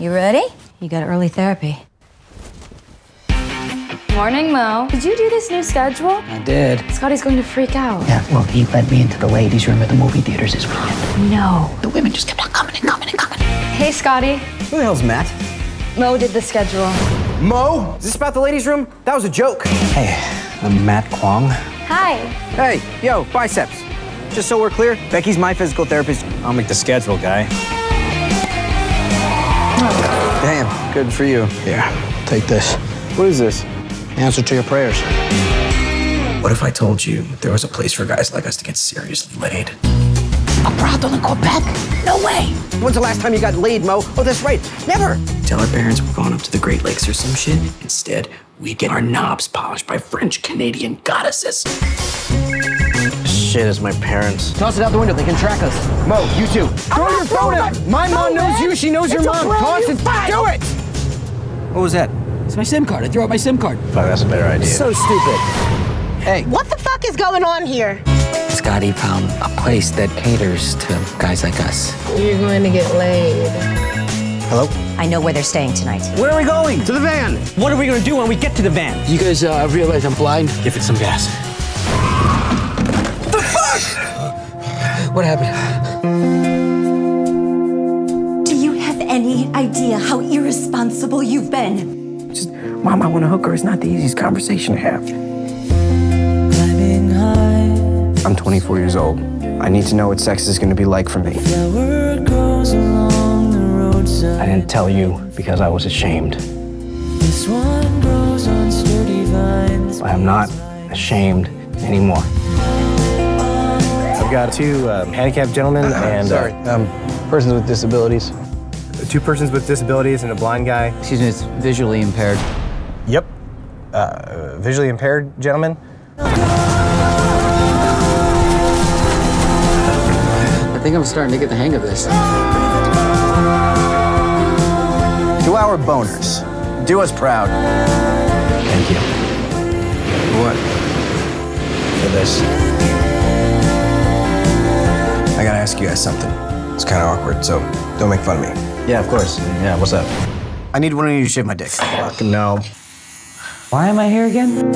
You ready? You got early therapy. Morning, Mo. Did you do this new schedule? I did. Scotty's going to freak out. Yeah, well, he led me into the ladies' room at the movie theaters this weekend. No. The women just kept on coming and coming and coming. Hey, Scotty. Who the hell's Matt? Mo did the schedule. Mo? Is this about the ladies' room? That was a joke. Hey, I'm Matt Kwong. Hi. Hey, yo, biceps. Just so we're clear, Becky's my physical therapist. I'll make the schedule, guy. Damn, good for you. Here, take this. What is this? Answer to your prayers. What if I told you there was a place for guys like us to get seriously laid? A brothel in Quebec? No way. When's the last time you got laid, Mo? Oh, that's right. Never. Tell our parents we're going up to the Great Lakes or some shit. Instead, we get our knobs polished by French-Canadian goddesses. Shit is my parents. Toss it out the window. They can track us. Mo, you too. Throw your phone out. My mom knows you. She knows your mom. Toss it. Do it. What was that? It's my SIM card. I threw out my SIM card. Fuck, that's a better idea. So stupid. Hey. What the fuck is going on here? Scotty found a place that caters to guys like us. You're going to get laid. Hello? I know where they're staying tonight. Where are we going? To the van. What are we gonna do when we get to the van? You guys realize I'm blind? Give it some gas. The fuck? What happened? Do you have any idea how irresponsible you've been? Mom, I want to hook her. It's not the easiest conversation to have. I'm 24 years old. I need to know what sex is going to be like for me. I didn't tell you because I was ashamed. I am not ashamed anymore. I've got two handicapped gentlemen and... persons with disabilities. Two persons with disabilities and a blind guy. Excuse me, it's visually impaired. Yep. Visually impaired gentlemen. I think I'm starting to get the hang of this. 2-hour boners. Do us proud. Thank you. For what? For this. I gotta ask you guys something. It's kind of awkward, so don't make fun of me. Yeah, of course. Yeah, what's up? I need one of you to shave my dick. Fucking no. Why am I here again?